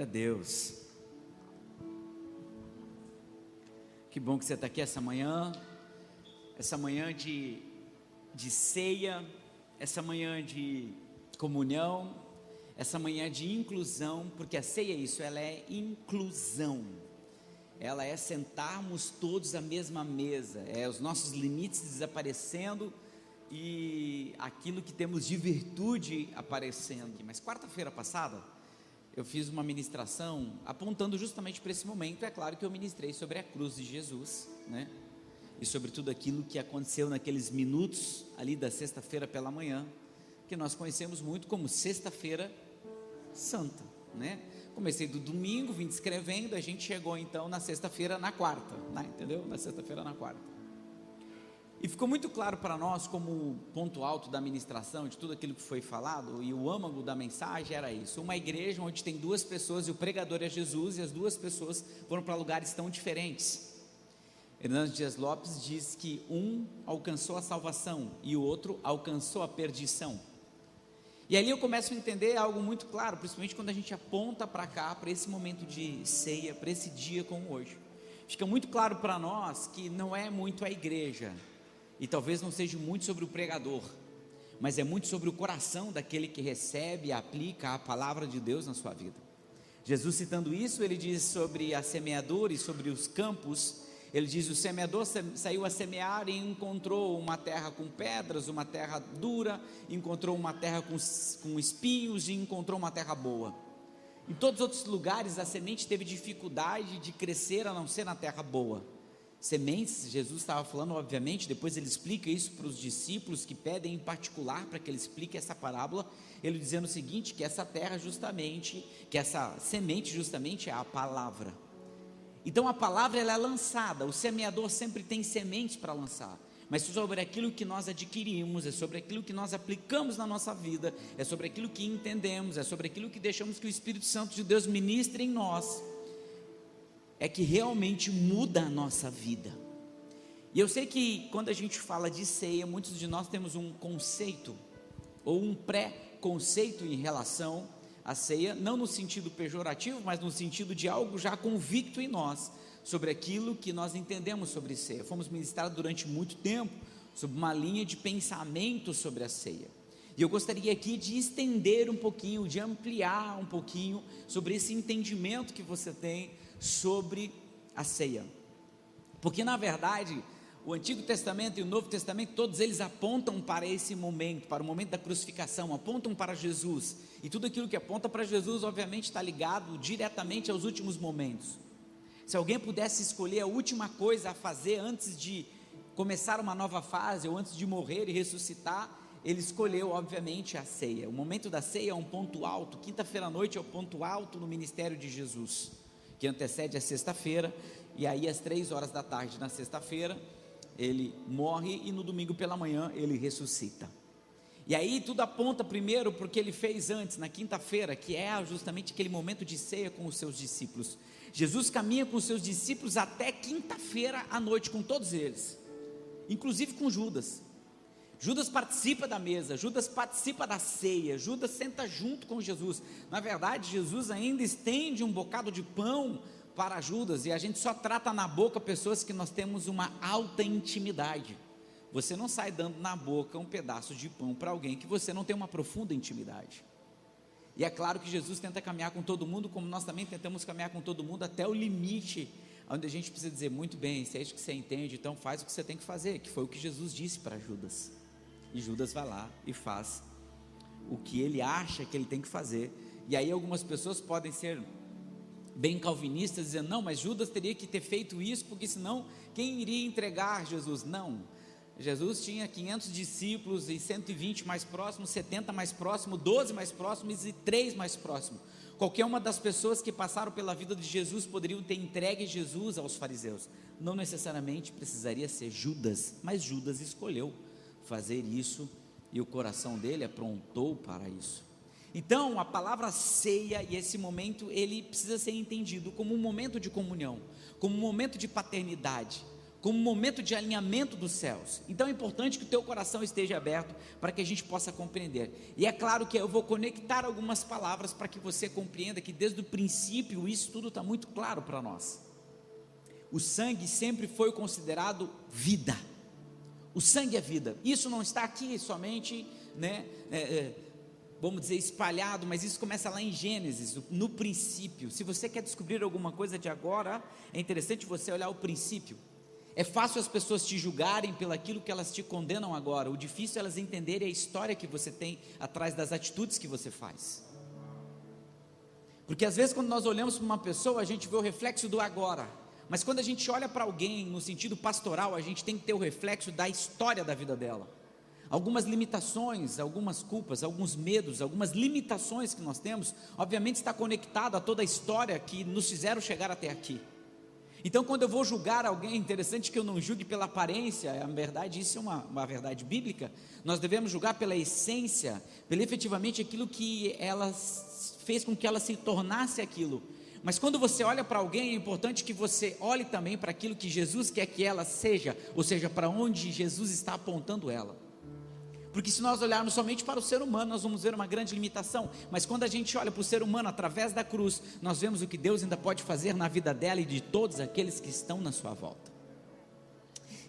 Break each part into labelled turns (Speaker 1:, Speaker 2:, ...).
Speaker 1: Glória a Deus. Que bom que você está aqui essa manhã de ceia, essa manhã de comunhão, essa manhã de inclusão, porque a ceia é isso, ela é inclusão, ela é sentarmos todos à mesma mesa, é os nossos limites desaparecendo e aquilo que temos de virtude aparecendo. Mas quarta-feira passada, eu fiz uma ministração apontando justamente para esse momento. É claro que eu ministrei sobre a cruz de Jesus, né? E sobre tudo aquilo que aconteceu naqueles minutos ali da sexta-feira pela manhã, que nós conhecemos muito como Sexta-feira Santa, né? Comecei do domingo, vim descrevendo, a gente chegou então na sexta-feira na quarta, né? Entendeu? Na sexta-feira na quarta. E ficou muito claro para nós, como ponto alto da ministração, de tudo aquilo que foi falado, e o âmago da mensagem era isso: uma igreja onde tem duas pessoas e o pregador é Jesus, e as duas pessoas foram para lugares tão diferentes. Hernandes Dias Lopes diz que um alcançou a salvação e o outro alcançou a perdição. E ali eu começo a entender algo muito claro, principalmente quando a gente aponta para cá, para esse momento de ceia, para esse dia como hoje. Fica muito claro para nós que não é muito a igreja, e talvez não seja muito sobre o pregador, mas é muito sobre o coração daquele que recebe e aplica a palavra de Deus na sua vida. Jesus, citando isso, ele diz sobre a semeadura e sobre os campos. Ele diz: o semeador saiu a semear e encontrou uma terra com pedras, uma terra dura, encontrou uma terra com espinhos e encontrou uma terra boa. Em todos os outros lugares a semente teve dificuldade de crescer a não ser na terra boa. Sementes, Jesus estava falando, obviamente, depois ele explica isso para os discípulos que pedem em particular para que ele explique essa parábola, ele dizendo o seguinte: que essa terra justamente, que essa semente justamente é a palavra. Então a palavra ela é lançada, o semeador sempre tem sementes para lançar, mas sobre aquilo que nós adquirimos, é sobre aquilo que nós aplicamos na nossa vida, é sobre aquilo que entendemos, é sobre aquilo que deixamos que o Espírito Santo de Deus ministre em nós, é que realmente muda a nossa vida. E eu sei que quando a gente fala de ceia, muitos de nós temos um conceito, ou um pré-conceito em relação à ceia, não no sentido pejorativo, mas no sentido de algo já convicto em nós, sobre aquilo que nós entendemos sobre ceia. Fomos ministrados durante muito tempo, sobre uma linha de pensamento sobre a ceia, e eu gostaria aqui de estender um pouquinho, de ampliar um pouquinho, sobre esse entendimento que você tem sobre a ceia, porque na verdade o Antigo Testamento e o Novo Testamento, todos eles apontam para esse momento, para o momento da crucificação, apontam para Jesus, e tudo aquilo que aponta para Jesus obviamente está ligado diretamente aos últimos momentos. Se alguém pudesse escolher a última coisa a fazer antes de começar uma nova fase, ou antes de morrer e ressuscitar, ele escolheu obviamente a ceia. O momento da ceia é um ponto alto, quinta-feira à noite é o ponto alto no ministério de Jesus, que antecede a sexta-feira, e aí às 3 horas da tarde na sexta-feira, ele morre, e no domingo pela manhã ele ressuscita. E aí tudo aponta primeiro para o que ele fez antes, na quinta-feira, que é justamente aquele momento de ceia com os seus discípulos. Jesus caminha com os seus discípulos até quinta-feira à noite, com todos eles, inclusive com Judas. Judas participa da mesa, Judas participa da ceia, Judas senta junto com Jesus. Na verdade, Jesus ainda estende um bocado de pão para Judas, e a gente só trata na boca pessoas que nós temos uma alta intimidade. Você não sai dando na boca um pedaço de pão para alguém que você não tem uma profunda intimidade. E é claro que Jesus tenta caminhar com todo mundo, como nós também tentamos caminhar com todo mundo, até o limite, onde a gente precisa dizer: muito bem, se é isso que você entende, então faz o que você tem que fazer, que foi o que Jesus disse para Judas. E Judas vai lá e faz o que ele acha que ele tem que fazer. E aí algumas pessoas podem ser bem calvinistas, dizendo: não, mas Judas teria que ter feito isso, porque senão quem iria entregar Jesus? Não, Jesus tinha 500 discípulos, e 120 mais próximos, 70 mais próximos, 12 mais próximos e 3 mais próximos. Qualquer uma das pessoas que passaram pela vida de Jesus poderiam ter entregue Jesus aos fariseus, não necessariamente precisaria ser Judas, mas Judas escolheu fazer isso, e o coração dele aprontou para isso. Então a palavra ceia, e esse momento, ele precisa ser entendido como um momento de comunhão, como um momento de paternidade, como um momento de alinhamento dos céus. Então é importante que o teu coração esteja aberto para que a gente possa compreender. E é claro que eu vou conectar algumas palavras para que você compreenda que desde o princípio isso tudo está muito claro para nós. O sangue sempre foi considerado vida. O sangue é vida. Isso não está aqui somente, vamos dizer, espalhado, mas isso começa lá em Gênesis, no princípio. Se você quer descobrir alguma coisa de agora, é interessante você olhar o princípio. É fácil as pessoas te julgarem pelo aquilo que elas te condenam agora. O difícil é elas entenderem a história que você tem atrás das atitudes que você faz. Porque às vezes quando nós olhamos para uma pessoa, a gente vê o reflexo do agora. Mas quando a gente olha para alguém no sentido pastoral, a gente tem que ter o reflexo da história da vida dela. Algumas limitações, algumas culpas, alguns medos, algumas limitações que nós temos, obviamente está conectado a toda a história que nos fizeram chegar até aqui. Então quando eu vou julgar alguém, é interessante que eu não julgue pela aparência, na verdade isso é uma verdade bíblica, nós devemos julgar pela essência, pelo efetivamente aquilo que ela fez com que ela se tornasse aquilo. Mas quando você olha para alguém, é importante que você olhe também para aquilo que Jesus quer que ela seja, ou seja, para onde Jesus está apontando ela. Porque se nós olharmos somente para o ser humano, nós vamos ver uma grande limitação. Mas quando a gente olha para o ser humano através da cruz, nós vemos o que Deus ainda pode fazer na vida dela e de todos aqueles que estão na sua volta.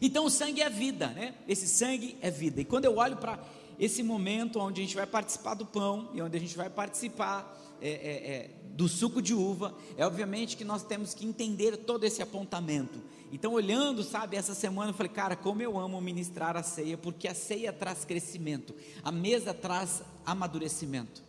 Speaker 1: Então o sangue é vida, né? Esse sangue é vida. E quando eu olho para esse momento onde a gente vai participar do pão e onde a gente vai participar do suco de uva, é obviamente que nós temos que entender todo esse apontamento. Então olhando, essa semana eu falei, cara, como eu amo ministrar a ceia, porque a ceia traz crescimento, a mesa traz amadurecimento.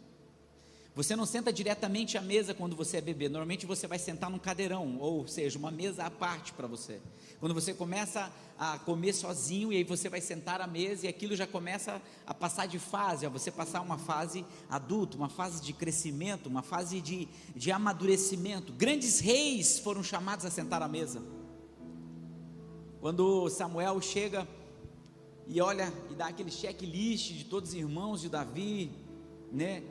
Speaker 1: Você não senta diretamente à mesa quando você é bebê, normalmente você vai sentar num cadeirão, ou seja, uma mesa à parte para você. Quando você começa a comer sozinho, e aí você vai sentar à mesa, e aquilo já começa a passar de fase, você passar uma fase adulta, uma fase de crescimento, uma fase de amadurecimento. Grandes reis foram chamados a sentar à mesa. Quando Samuel chega e olha e dá aquele checklist de todos os irmãos de Davi, né?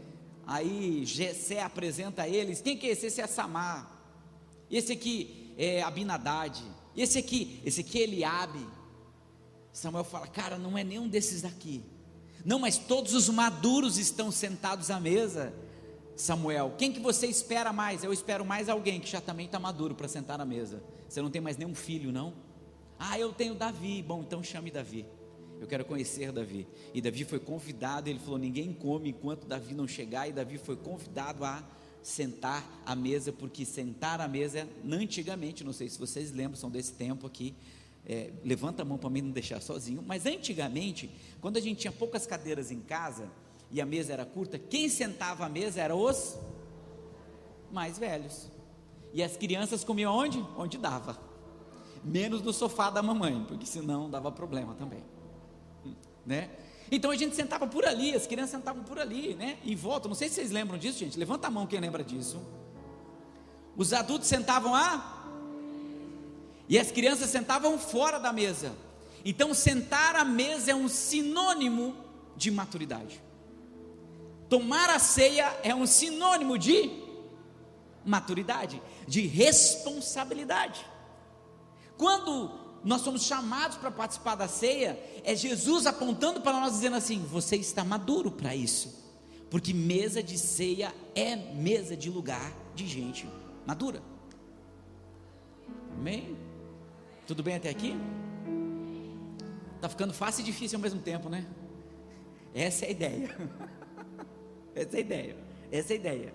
Speaker 1: Aí Jessé apresenta a eles, quem que é esse? Esse é Samar, esse aqui é Abinadad, esse aqui é Eliabe. Samuel fala, cara, não é nenhum desses daqui. Não, mas todos os maduros estão sentados à mesa. Samuel, quem que você espera mais? Eu espero mais alguém que já também está maduro para sentar à mesa. Você não tem mais nenhum filho, não? Ah, eu tenho Davi. Bom, então chame Davi. Eu quero conhecer Davi. E Davi foi convidado, ele falou, ninguém come enquanto Davi não chegar. E Davi foi convidado a sentar à mesa, porque sentar à mesa, antigamente, não sei se vocês lembram, são desse tempo aqui, levanta a mão para mim não deixar sozinho, mas antigamente, quando a gente tinha poucas cadeiras em casa, e a mesa era curta, quem sentava à mesa eram os mais velhos, e as crianças comiam onde? Onde dava, menos no sofá da mamãe, porque senão dava problema também, né? Então a gente sentava por ali, as crianças sentavam por ali, né? Em volta, não sei se vocês lembram disso, gente, levanta a mão quem lembra disso. Os adultos sentavam e as crianças sentavam fora da mesa. Então sentar à mesa é um sinônimo de maturidade. Tomar a ceia é um sinônimo de maturidade, de responsabilidade. Quando nós somos chamados para participar da ceia, é Jesus apontando para nós, dizendo assim, você está maduro para isso, porque mesa de ceia é mesa de lugar de gente madura. Amém? Tudo bem até aqui? Está ficando fácil e difícil ao mesmo tempo, né? Essa é a ideia. Essa é a ideia.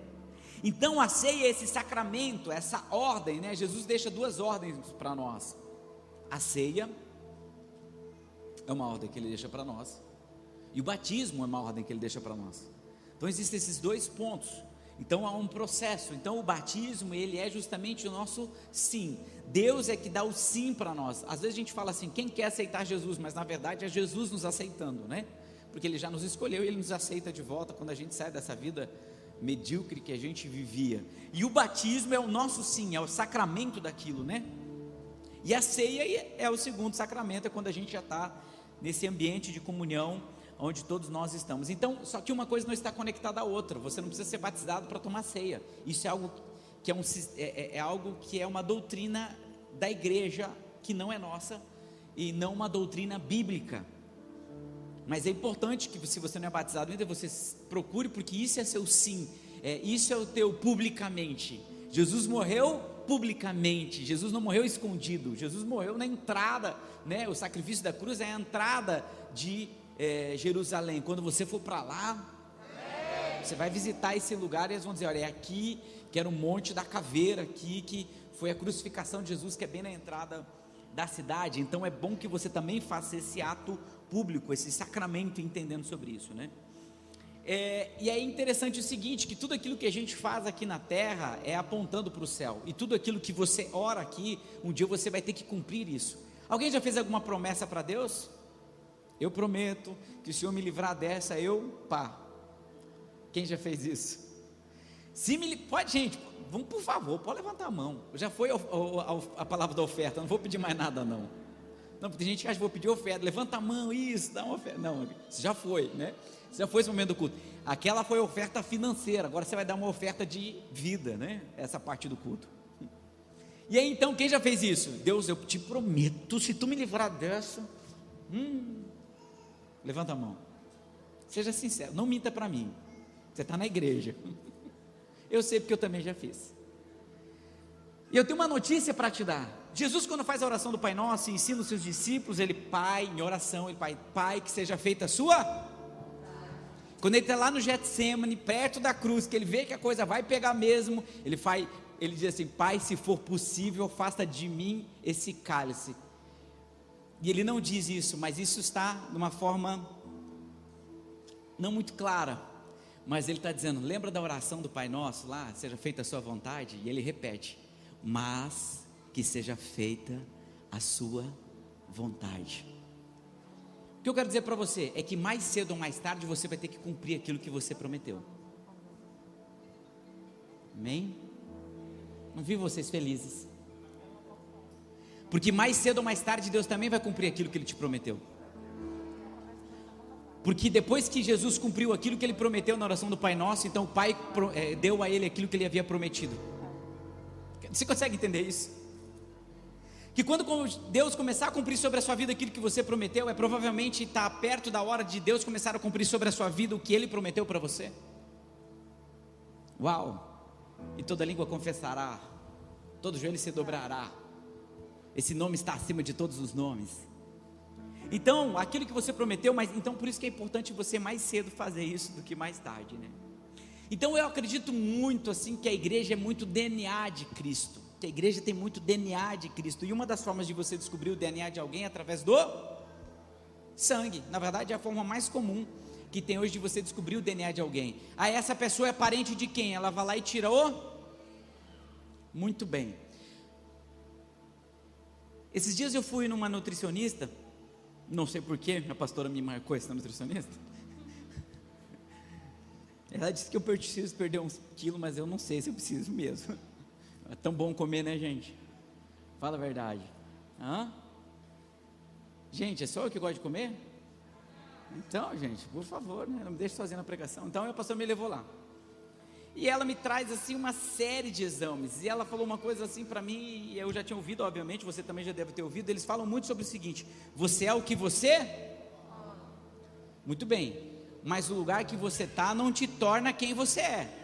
Speaker 1: Então a ceia é esse sacramento, essa ordem, né? Jesus deixa duas ordens para nós. A ceia é uma ordem que ele deixa para nós, e o batismo é uma ordem que ele deixa para nós. Então existem esses dois pontos. Então há um processo. Então o batismo, ele é justamente o nosso sim. Deus é que dá o sim para nós. Às vezes a gente fala assim, quem quer aceitar Jesus? Mas na verdade é Jesus nos aceitando, né? Porque ele já nos escolheu e ele nos aceita de volta quando a gente sai dessa vida medíocre que a gente vivia. E o batismo é o nosso sim, é o sacramento daquilo, né? E a ceia é o segundo sacramento, é quando a gente já está nesse ambiente de comunhão onde todos nós estamos. Então, só que uma coisa não está conectada à outra. Você não precisa ser batizado para tomar ceia. Isso é algo que é algo que é uma doutrina da igreja que não é nossa e não uma doutrina bíblica. Mas é importante que, se você não é batizado ainda, você procure, porque isso é seu sim, isso é o teu publicamente. Jesus morreu publicamente, Jesus não morreu escondido, Jesus morreu na entrada, né? O sacrifício da cruz é a entrada de Jerusalém. Quando você for para lá, você vai visitar esse lugar e eles vão dizer: olha, é aqui que era o Monte da Caveira, aqui que foi a crucificação de Jesus, que é bem na entrada da cidade. Então é bom que você também faça esse ato público, esse sacramento, entendendo sobre isso, né? E é interessante o seguinte, que tudo aquilo que a gente faz aqui na terra é apontando para o céu, e tudo aquilo que você ora aqui, um dia você vai ter que cumprir isso. Alguém já fez alguma promessa para Deus? Eu prometo que o Senhor me livrar dessa, quem já fez isso? Pode, gente, vamos, por favor, pode levantar a mão. Já foi a palavra da oferta, não vou pedir mais nada não, porque tem gente que acha que vou pedir oferta, levanta a mão, isso, dá uma oferta. Não, isso já foi, né? Isso já foi esse momento do culto. Aquela foi a oferta financeira, agora você vai dar uma oferta de vida, né? Essa parte do culto. E aí então, quem já fez isso? Deus, eu te prometo, se tu me livrar dessa, levanta a mão, seja sincero, não minta para mim, você está na igreja. Eu sei, porque eu também já fiz. E eu tenho uma notícia para te dar. Jesus, quando faz a oração do Pai Nosso e ensina os seus discípulos, ele, Pai, em oração, ele, Pai, que seja feita a sua. Quando ele está lá no Getsemane, perto da cruz, que ele vê que a coisa vai pegar mesmo, ele diz assim: Pai, se for possível, afasta de mim esse cálice. E ele não diz isso, mas isso está de uma forma não muito clara, mas ele está dizendo: lembra da oração do Pai Nosso lá, seja feita a sua vontade? E ele repete: mas que seja feita a sua vontade. O que eu quero dizer para você é que mais cedo ou mais tarde você vai ter que cumprir aquilo que você prometeu. Amém? Não vi vocês felizes? Porque mais cedo ou mais tarde Deus também vai cumprir aquilo que Ele te prometeu. Porque depois que Jesus cumpriu aquilo que Ele prometeu na oração do Pai Nosso, então o Pai deu a Ele aquilo que Ele havia prometido. Você consegue entender isso? Que quando Deus começar a cumprir sobre a sua vida aquilo que você prometeu, provavelmente está perto da hora de Deus começar a cumprir sobre a sua vida o que Ele prometeu para você. Uau! E toda língua confessará, todo joelho se dobrará, esse nome está acima de todos os nomes. Então, aquilo que você prometeu, mas então por isso que é importante você mais cedo fazer isso do que mais tarde, né? Então eu acredito muito assim que a igreja é muito DNA de Cristo, que a igreja tem muito DNA de Cristo, e uma das formas de você descobrir o DNA de alguém é através do sangue. Na verdade é a forma mais comum que tem hoje de você descobrir o DNA de alguém. Essa pessoa é parente de quem? Ela vai lá e tira muito bem. Esses dias eu fui numa nutricionista, não sei porquê, a pastora me marcou essa nutricionista. Ela disse que eu preciso perder uns quilos, mas eu não sei se eu preciso mesmo. É tão bom comer, né, gente? Fala a verdade. Gente, é só eu que gosto de comer? Então, gente, por favor, né, não me deixe sozinho na pregação. Então, a pastora me levou lá. E ela me traz, assim, uma série de exames. E ela falou uma coisa assim para mim, e eu já tinha ouvido, obviamente, você também já deve ter ouvido. Eles falam muito sobre o seguinte: você é o que você? Muito bem. Mas o lugar que você está não te torna quem você é.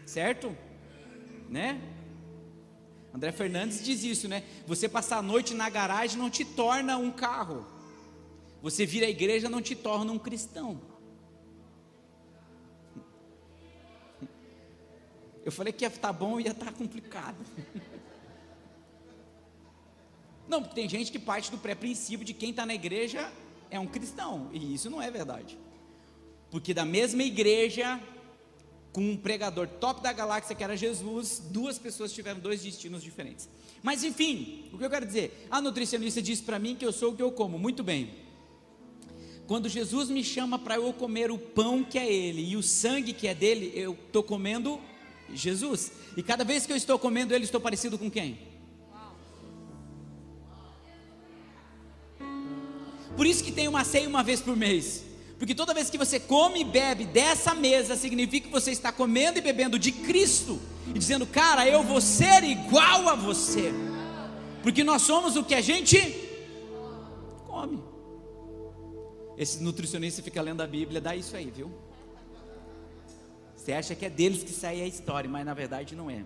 Speaker 1: Certo? Né? André Fernandes diz isso, né? Você passar a noite na garagem não te torna um carro. Você vir à igreja não te torna um cristão. Eu falei que ia estar bom e ia estar complicado. Não, porque tem gente que parte do pré-princípio de quem está na igreja é um cristão, e isso não é verdade. Porque da mesma igreja, com um pregador top da galáxia que era Jesus, duas pessoas tiveram dois destinos diferentes. Mas enfim, o que eu quero dizer? A nutricionista disse para mim que eu sou o que eu como. Muito bem. Quando Jesus me chama para eu comer o pão que é Ele e o sangue que é dele, eu estou comendo Jesus. E cada vez que eu estou comendo Ele, estou parecido com quem? Por isso que tem uma ceia uma vez por mês. Porque toda vez que você come e bebe dessa mesa, significa que você está comendo e bebendo de Cristo. e dizendo: cara, eu vou ser igual a você, porque nós somos o que a gente come. Esse nutricionista fica lendo a Bíblia, dá isso aí, viu? Você acha que é deles que sai a história, mas na verdade não é.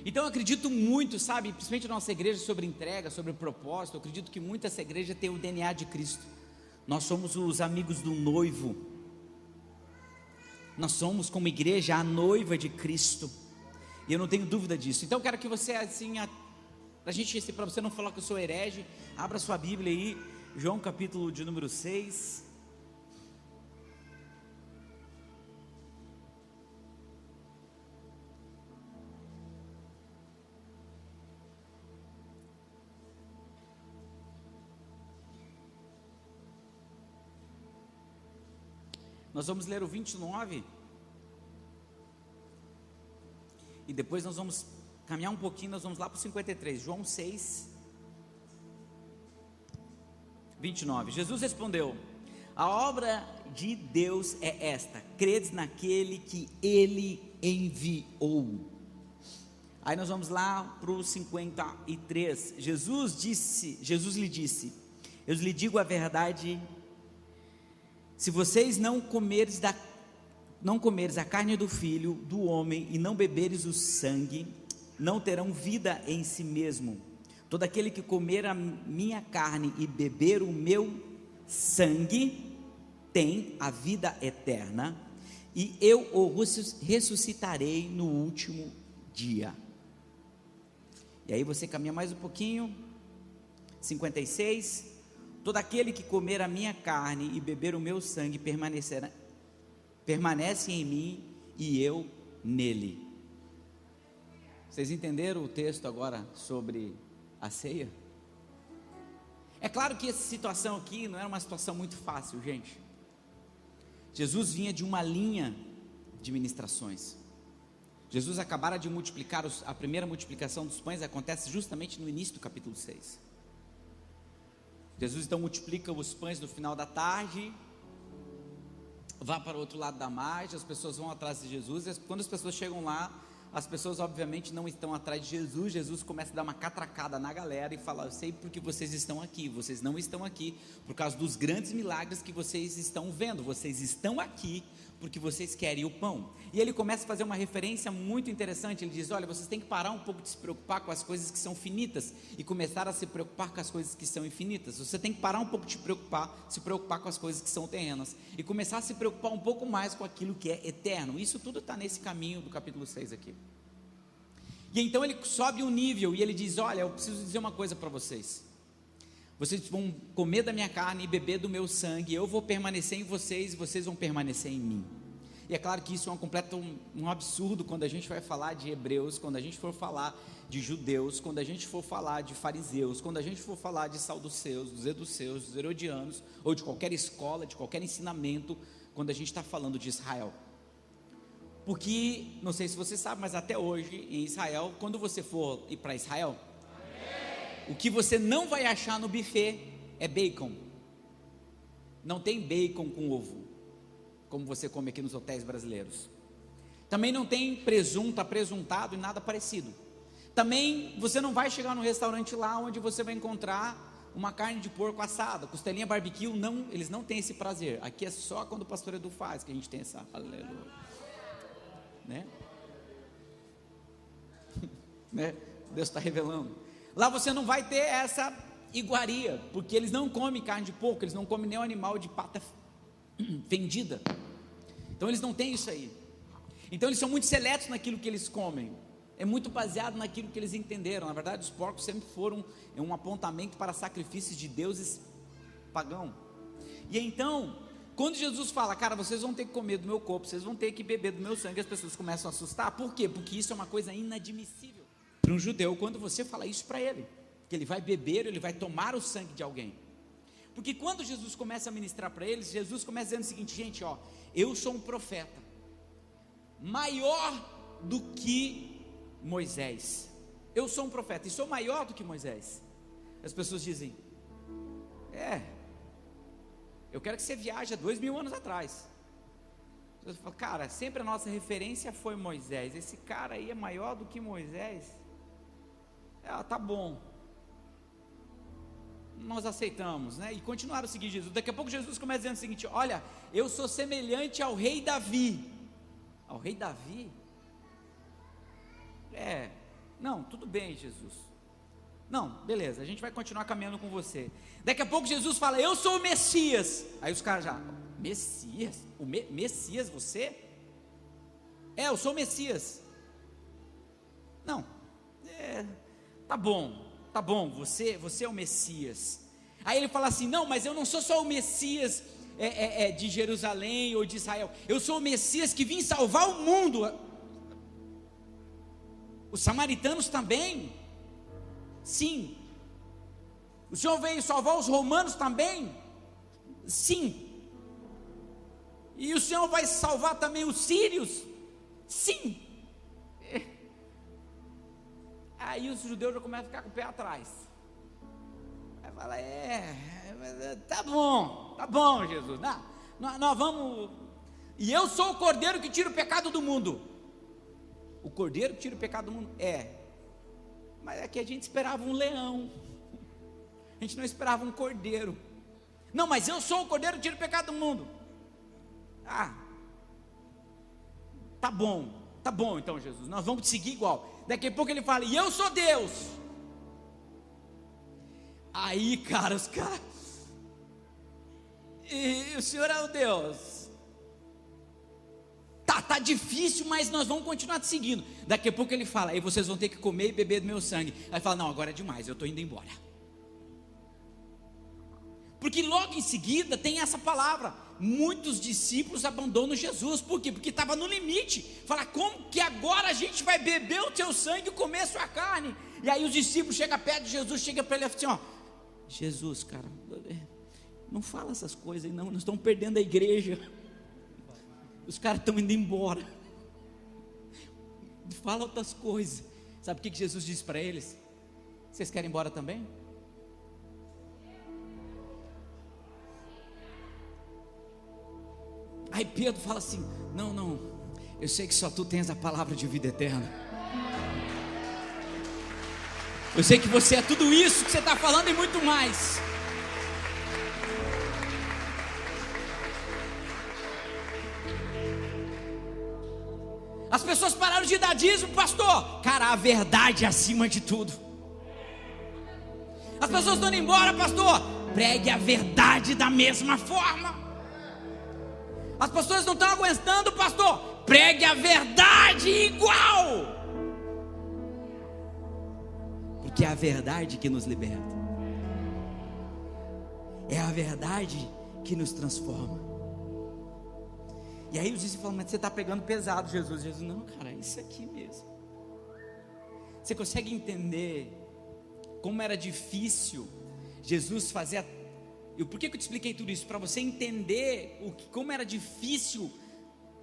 Speaker 1: Então eu acredito muito, sabe, principalmente na nossa igreja, sobre entrega, sobre propósito. Eu acredito que muito essa igreja tem o DNA de Cristo. Nós somos os amigos do noivo. Nós somos, como igreja, a noiva de Cristo. E eu não tenho dúvida disso. Então eu quero que você, assim, para você não falar que eu sou herege, abra sua Bíblia aí, João capítulo de número 6. Nós vamos ler o 29 e depois nós vamos caminhar um pouquinho, nós vamos lá para o 53, João 6, 29. Jesus respondeu: a obra de Deus é esta, credes naquele que Ele enviou. Aí nós vamos lá para o 53, Jesus lhe disse: eu lhe digo a verdade, se vocês não comeres a carne do Filho do homem e não beberes o sangue, não terão vida em si mesmo. Todo aquele que comer a minha carne e beber o meu sangue tem a vida eterna, e eu o ressuscitarei no último dia. E aí você caminha mais um pouquinho, 56, todo aquele que comer a minha carne e beber o meu sangue permanece em mim e eu nele. Vocês entenderam o texto agora sobre a ceia? É claro que essa situação aqui não era uma situação muito fácil, gente. Jesus vinha de uma linha de ministrações. Jesus acabara de multiplicar, a primeira multiplicação dos pães acontece justamente no início do capítulo 6. Jesus então multiplica os pães no final da tarde, vá para o outro lado da margem, as pessoas vão atrás de Jesus, e quando as pessoas chegam lá, as pessoas obviamente não estão atrás de Jesus. Jesus começa a dar uma catracada na galera e fala: eu sei porque vocês estão aqui, vocês não estão aqui por causa dos grandes milagres que vocês estão vendo, vocês estão aqui porque vocês querem o pão. E ele começa a fazer uma referência muito interessante. Ele diz: olha, vocês têm que parar um pouco de se preocupar com as coisas que são finitas e começar a se preocupar com as coisas que são infinitas. Você tem que parar um pouco de se preocupar com as coisas que são terrenas e começar a se preocupar um pouco mais com aquilo que é eterno. Isso tudo está nesse caminho do capítulo 6 aqui. E então ele sobe um nível e ele diz: olha, eu preciso dizer uma coisa para vocês. Vocês vão comer da minha carne e beber do meu sangue, eu vou permanecer em vocês e vocês vão permanecer em mim. E é claro que isso é um absurdo quando a gente vai falar de hebreus, quando a gente for falar de judeus, quando a gente for falar de fariseus, quando a gente for falar de saduceus, dos educeus, dos herodianos, ou de qualquer escola, de qualquer ensinamento, quando a gente está falando de Israel. Porque, não sei se você sabe, mas até hoje em Israel, quando você for ir para Israel, o que você não vai achar no buffet é bacon. Não tem bacon com ovo, como você come aqui nos hotéis brasileiros. Também não tem presunto, apresuntado e nada parecido. Também você não vai chegar no restaurante lá onde você vai encontrar uma carne de porco assada, costelinha barbecue. Não, eles não têm esse prazer. Aqui é só quando o pastor Edu faz que a gente tem essa, aleluia, né? Né? Deus está revelando. Lá você não vai ter essa iguaria, porque eles não comem carne de porco, eles não comem nenhum animal de pata fendida. Então eles não têm isso aí. Então eles são muito seletos naquilo que eles comem. É muito baseado naquilo que eles entenderam. Na verdade, os porcos sempre foram um apontamento para sacrifícios de deuses pagãos. E então, quando Jesus fala: cara, vocês vão ter que comer do meu corpo, vocês vão ter que beber do meu sangue, as pessoas começam a assustar. Por quê? Porque isso é uma coisa inadmissível para um judeu, quando você fala isso para ele, que ele vai beber, ele vai tomar o sangue de alguém. Porque quando Jesus começa a ministrar para eles, Jesus começa dizendo o seguinte: gente, ó, eu sou um profeta maior do que Moisés. Eu sou um profeta e sou maior do que Moisés. As pessoas dizem: eu quero que você viaje há 2000 anos atrás. Deus fala, cara, sempre a nossa referência foi Moisés, esse cara aí é maior do que Moisés. Tá bom, nós aceitamos, né? E continuaram a seguir Jesus. Daqui a pouco Jesus começa dizendo o seguinte: olha, eu sou semelhante ao rei Davi. Ao rei Davi? Não, tudo bem, Jesus. Não, beleza, a gente vai continuar caminhando com você. Daqui a pouco Jesus fala, eu sou o Messias. Aí os caras já, Messias? Messias você? Eu sou o Messias. Não, tá bom, você é o Messias. Aí ele fala assim, não, mas eu não sou só o Messias de Jerusalém ou de Israel, eu sou o Messias que vim salvar o mundo. Os samaritanos também? Sim. O Senhor veio salvar os romanos também? Sim. E o Senhor vai salvar também os sírios? Sim. Aí os judeus já começam a ficar com o pé atrás. Aí fala, tá bom Jesus, nós vamos, e eu sou o cordeiro que tira o pecado do mundo. O cordeiro que tira o pecado do mundo? Mas é que a gente esperava um leão, a gente não esperava um cordeiro. Não, mas eu sou o cordeiro que tira o pecado do mundo. Tá bom então Jesus, nós vamos te seguir igual. Daqui a pouco ele fala, e eu sou Deus. Aí cara, os caras, e o Senhor é o Deus. Tá difícil, mas nós vamos continuar te seguindo. Daqui a pouco ele fala, aí vocês vão ter que comer e beber do meu sangue. Aí fala, não, agora é demais, eu estou indo embora. Porque logo em seguida tem essa palavra, muitos discípulos abandonam Jesus. Por quê? Porque estava no limite. Fala, como que agora a gente vai beber o teu sangue e comer a sua carne? E aí os discípulos chegam perto de Jesus, chegam para ele assim, Jesus, cara, não fala essas coisas aí não, nós estamos perdendo a igreja. Os caras estão indo embora. Fala outras coisas. Sabe o que Jesus disse para eles? Vocês querem ir embora também? Aí Pedro fala assim, não, eu sei que só tu tens a palavra de vida eterna. Eu sei que você é tudo isso que você está falando e muito mais. As pessoas pararam de dar dízimo, pastor. Cara, a verdade é acima de tudo. As pessoas estão indo embora, pastor. Pregue a verdade da mesma forma. As pessoas não estão aguentando, pastor. Pregue a verdade igual. Porque é a verdade que nos liberta. É a verdade que nos transforma. E aí os discípulos falam, mas você está pegando pesado, Jesus. Jesus, não, cara, é isso aqui mesmo. Você consegue entender como era difícil Jesus fazer e por que eu te expliquei tudo isso? Para você entender como era difícil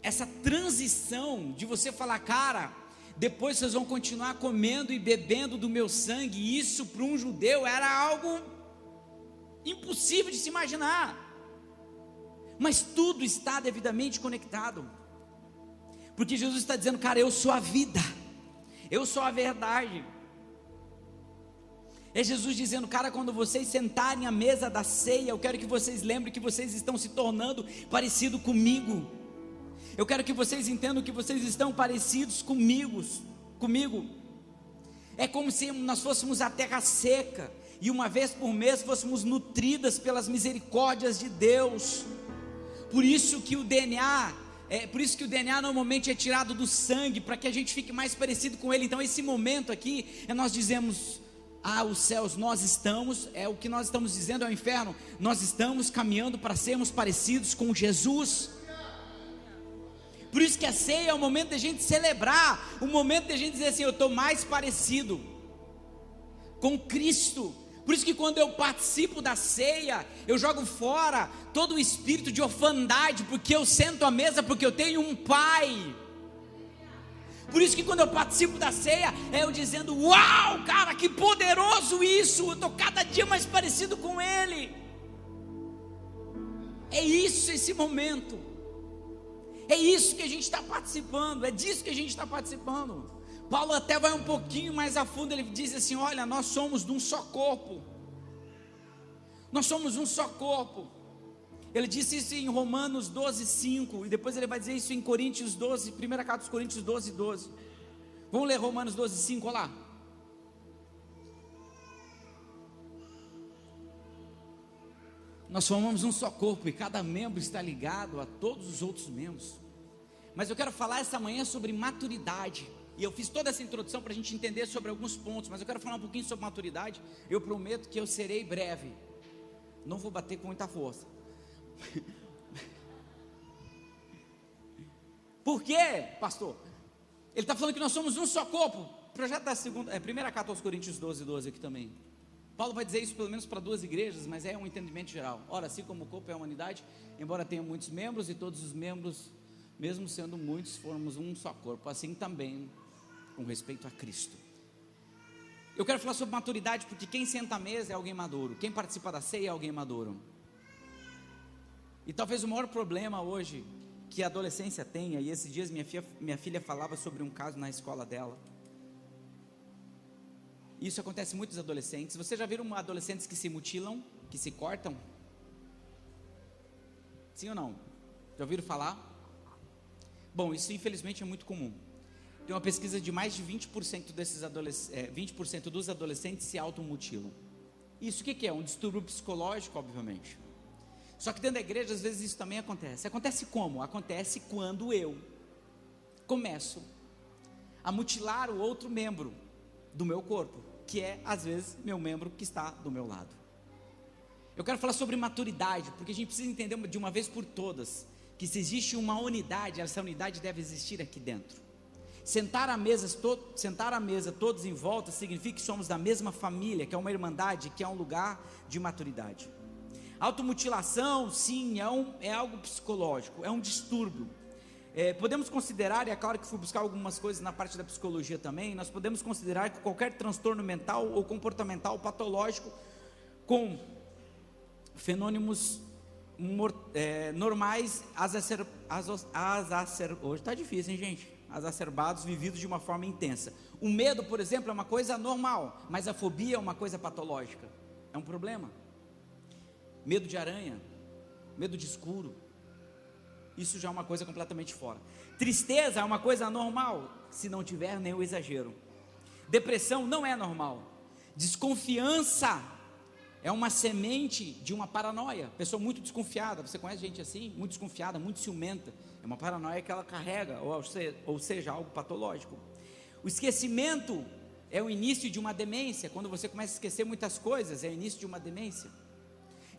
Speaker 1: essa transição de você falar, cara, depois vocês vão continuar comendo e bebendo do meu sangue. E isso para um judeu era algo impossível de se imaginar. Mas tudo está devidamente conectado, porque Jesus está dizendo, cara, eu sou a vida, eu sou a verdade. É Jesus dizendo, cara, quando vocês sentarem à mesa da ceia, eu quero que vocês lembrem que vocês estão se tornando parecido comigo. Eu quero que vocês entendam que vocês estão parecidos comigo. É como se nós fôssemos a terra seca, e uma vez por mês fôssemos nutridas pelas misericórdias de Deus. Por isso que o DNA normalmente é tirado do sangue, para que a gente fique mais parecido com ele. Então esse momento aqui, nós dizemos, os céus, nós estamos, o que nós estamos dizendo ao inferno, nós estamos caminhando para sermos parecidos com Jesus. Por isso que a ceia é o momento de a gente celebrar, o momento de a gente dizer assim, eu estou mais parecido com Cristo. Por isso que quando eu participo da ceia, eu jogo fora todo o espírito de orfandade, porque eu sento à mesa, porque eu tenho um pai. Por isso que quando eu participo da ceia, é eu dizendo, uau, cara, que poderoso isso, eu estou cada dia mais parecido com Ele. É isso, esse momento. É isso que a gente está participando, é disso que a gente está participando. Paulo até vai um pouquinho mais a fundo, ele diz assim: olha, nós somos de um só corpo. Nós somos um só corpo. Ele disse isso em Romanos 12:5, e depois ele vai dizer isso em Coríntios 12, primeira carta dos Coríntios 12:12. Vamos ler Romanos 12:5, olha lá. Nós formamos um só corpo e cada membro está ligado a todos os outros membros. Mas eu quero falar essa manhã sobre maturidade. E eu fiz toda essa introdução para a gente entender sobre alguns pontos, mas eu quero falar um pouquinho sobre maturidade. Eu prometo que eu serei breve. Não vou bater com muita força. Por quê, pastor? Ele está falando que nós somos um só corpo. O projeto da primeira carta aos Coríntios 12:12 aqui também. Paulo vai dizer isso pelo menos para 2 igrejas, mas é um entendimento geral. Ora, assim como o corpo é a humanidade, embora tenha muitos membros, e todos os membros, mesmo sendo muitos, formos um só corpo, assim também com respeito a Cristo. Eu quero falar sobre maturidade, porque quem senta à mesa é alguém maduro, quem participa da ceia é alguém maduro. E talvez o maior problema hoje que a adolescência tenha, e esses dias minha filha falava sobre um caso na escola dela. Isso acontece em muitos adolescentes. Vocês já viram adolescentes que se mutilam, que se cortam? Sim ou não? Já ouviram falar? Bom, isso infelizmente é muito comum. Tem uma pesquisa de mais de 20% 20% dos adolescentes se automutilam. Isso o que é? Um distúrbio psicológico, obviamente. Só que dentro da igreja às vezes isso também acontece. Acontece como? Acontece quando eu começo a mutilar o outro membro do meu corpo, que é às vezes meu membro que está do meu lado. Eu quero falar sobre maturidade, porque a gente precisa entender de uma vez por todas que se existe uma unidade, essa unidade deve existir aqui dentro. Sentar à mesa todos em volta significa que somos da mesma família, que é uma irmandade, que é um lugar de maturidade. Automutilação, sim, é algo psicológico, é um distúrbio. Podemos considerar, e é claro que fui buscar algumas coisas na parte da psicologia também, nós podemos considerar que qualquer transtorno mental ou comportamental patológico com fenômenos normais hoje está difícil, hein, gente? Exacerbados, vividos de uma forma intensa. O medo, por exemplo, é uma coisa normal, mas a fobia é uma coisa patológica, é um problema. Medo de aranha, medo de escuro, isso já é uma coisa completamente fora. Tristeza é uma coisa normal, se não tiver nenhum exagero. Depressão não é normal. Desconfiança é uma semente de uma paranoia. Pessoa muito desconfiada, você conhece gente assim? Muito desconfiada, muito ciumenta. É uma paranoia que ela carrega, ou seja, algo patológico. O esquecimento é o início de uma demência. Quando você começa a esquecer muitas coisas, é o início de uma demência.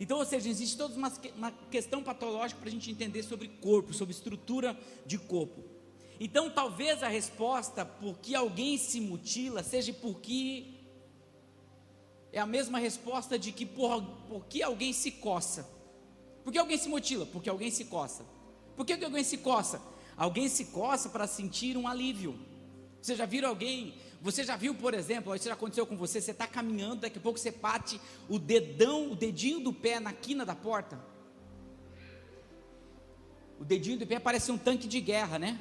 Speaker 1: Então, ou seja, existe toda uma questão patológica para a gente entender sobre corpo, sobre estrutura de corpo. Então, talvez a resposta por que alguém se mutila seja porque é a mesma resposta de que por que alguém se coça. Por que alguém se mutila? Porque alguém se coça. Por que alguém se coça? Alguém se coça para sentir um alívio. Você já viu, por exemplo, isso já aconteceu com você, você está caminhando, daqui a pouco você bate o dedinho do pé na quina da porta. O dedinho do pé parece um tanque de guerra, né?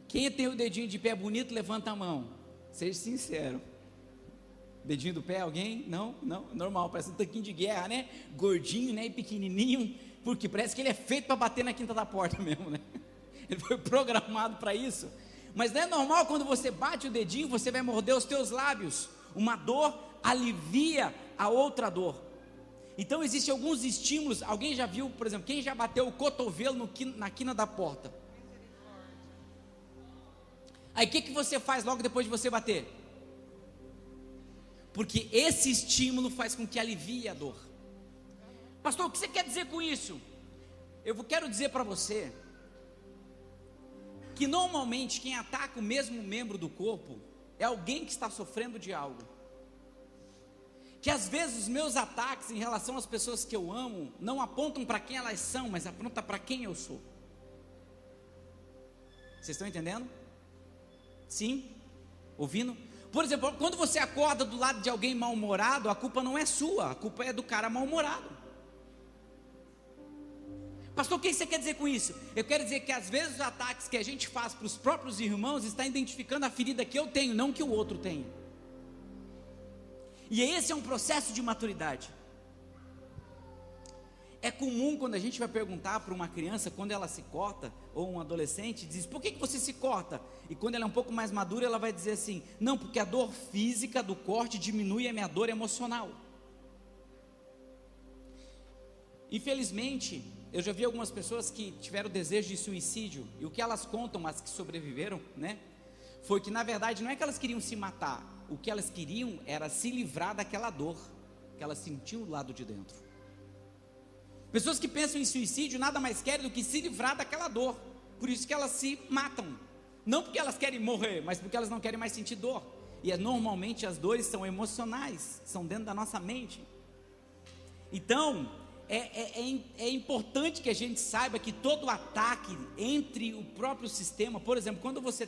Speaker 1: Quem tem o dedinho de pé bonito, levanta a mão. Seja sincero. Dedinho do pé, alguém? Não, normal, parece um tanquinho de guerra, né? Gordinho, né? E pequenininho, porque parece que ele é feito para bater na quinta da porta mesmo, né? Ele foi programado para isso. Mas não é normal quando você bate o dedinho, você vai morder os teus lábios. Uma dor alivia a outra dor. Então existem alguns estímulos. Alguém já viu, por exemplo, quem já bateu o cotovelo na quina da porta? Aí o que você faz logo depois de você bater? Porque esse estímulo faz com que alivie a dor. Pastor, o que você quer dizer com isso? Eu quero dizer para você que normalmente quem ataca o mesmo membro do corpo é alguém que está sofrendo de algo. Que às vezes os meus ataques em relação às pessoas que eu amo não apontam para quem elas são, mas apontam para quem eu sou. Vocês estão entendendo? Sim? Ouvindo? Por exemplo, quando você acorda do lado de alguém mal-humorado, a culpa não é sua, a culpa é do cara mal-humorado. Pastor, o que você quer dizer com isso? Eu quero dizer que às vezes os ataques que a gente faz para os próprios irmãos está identificando a ferida que eu tenho, não que o outro tem. E esse é um processo de maturidade. É comum quando a gente vai perguntar para uma criança quando ela se corta, ou um adolescente, diz: por que você se corta? E quando ela é um pouco mais madura, ela vai dizer assim: não, porque a dor física do corte diminui a minha dor emocional. Infelizmente, eu já vi algumas pessoas que tiveram desejo de suicídio, e o que elas contam, as que sobreviveram, né, foi que na verdade não é que elas queriam se matar, o que elas queriam era se livrar daquela dor que elas sentiam do lado de dentro. Pessoas que pensam em suicídio nada mais querem do que se livrar daquela dor, por isso que elas se matam, não porque elas querem morrer, mas porque elas não querem mais sentir dor, e normalmente as dores são emocionais, são dentro da nossa mente. Então, é importante que a gente saiba que todo ataque entre o próprio sistema, por exemplo, quando você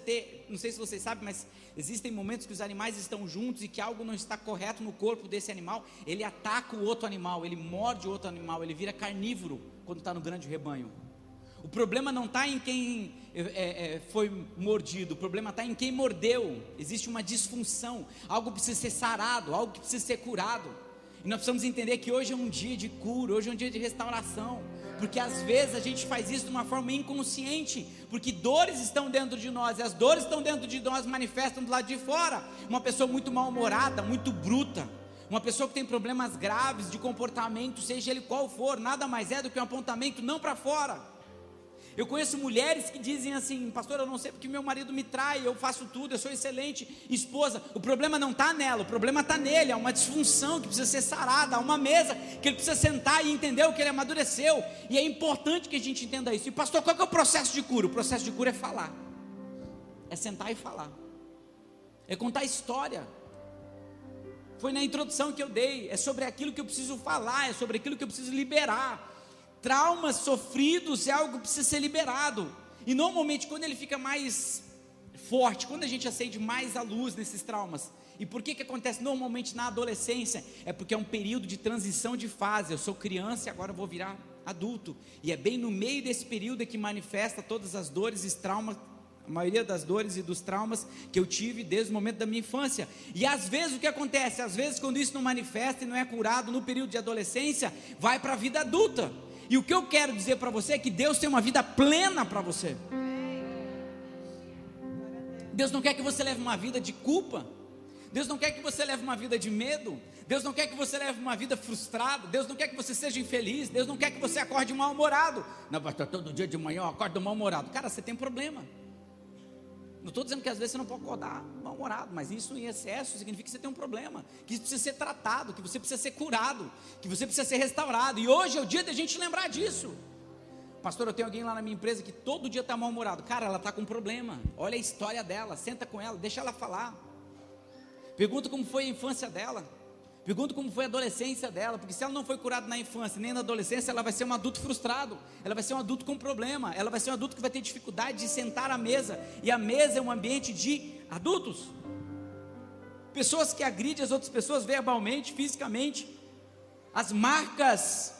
Speaker 1: não sei se vocês sabem, mas existem momentos que os animais estão juntos e que algo não está correto no corpo desse animal, ele ataca o outro animal, ele morde o outro animal, ele vira carnívoro quando está no grande rebanho. O problema não está em quem foi mordido, o problema está em quem mordeu. Existe uma disfunção, algo precisa ser sarado, algo que precisa ser curado. E nós precisamos entender que hoje é um dia de cura, hoje é um dia de restauração, porque às vezes a gente faz isso de uma forma inconsciente, porque dores estão dentro de nós, e as dores estão dentro de nós manifestam do lado de fora. Uma pessoa muito mal-humorada, muito bruta, uma pessoa que tem problemas graves de comportamento, seja ele qual for, nada mais é do que um apontamento não para fora. Eu conheço mulheres que dizem assim: pastor, eu não sei porque meu marido me trai, eu faço tudo, eu sou excelente esposa. O problema não está nela, o problema está nele. Há uma disfunção que precisa ser sarada, há uma mesa que ele precisa sentar e entender o que ele amadureceu. E é importante que a gente entenda isso. E pastor, qual que é o processo de cura? O processo de cura é falar, é sentar e falar, é contar história. Foi na introdução que eu dei, é sobre aquilo que eu preciso falar, é sobre aquilo que eu preciso liberar. Traumas sofridos é algo que precisa ser liberado, e normalmente quando ele fica mais forte, quando a gente acende mais a luz nesses traumas, e por que acontece normalmente na adolescência? É porque é um período de transição de fase. Eu sou criança e agora eu vou virar adulto, e é bem no meio desse período que manifesta todas as dores e traumas, a maioria das dores e dos traumas que eu tive desde o momento da minha infância. E às vezes o que acontece? Às vezes quando isso não manifesta e não é curado no período de adolescência, vai para a vida adulta. E o que eu quero dizer para você é que Deus tem uma vida plena para você. Deus não quer que você leve uma vida de culpa. Deus não quer que você leve uma vida de medo. Deus não quer que você leve uma vida frustrada. Deus não quer que você seja infeliz. Deus não quer que você acorde mal-humorado. Não, pastor, todo dia de manhã eu acordo mal-humorado. Cara, você tem problema. Não estou dizendo que às vezes você não pode acordar mal-humorado, mas isso em excesso significa que você tem um problema, que isso precisa ser tratado, que você precisa ser curado, que você precisa ser restaurado. E hoje é o dia da gente lembrar disso. Pastor, eu tenho alguém lá na minha empresa que todo dia está mal-humorado. Cara, ela está com um problema. Olha a história dela, senta com ela, deixa ela falar. Pergunta como foi a infância dela. Pergunta como foi a adolescência dela, porque se ela não foi curada na infância nem na adolescência, ela vai ser um adulto frustrado, ela vai ser um adulto com problema, ela vai ser um adulto que vai ter dificuldade de sentar à mesa, e a mesa é um ambiente de adultos. Pessoas que agridem as outras pessoas verbalmente, fisicamente. As marcas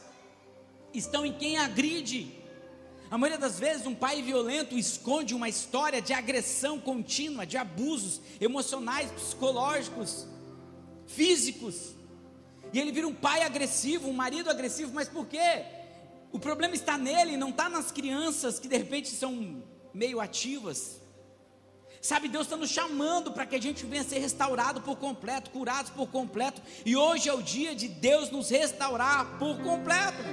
Speaker 1: estão em quem agride. A maioria das vezes um pai violento esconde uma história de agressão contínua, de abusos emocionais, psicológicos, físicos. E ele vira um pai agressivo, um marido agressivo. Mas por quê? O problema está nele, não está nas crianças que de repente são meio ativas. Sabe, Deus está nos chamando para que a gente venha ser restaurado por completo, curados por completo. E hoje é o dia de Deus nos restaurar por completo.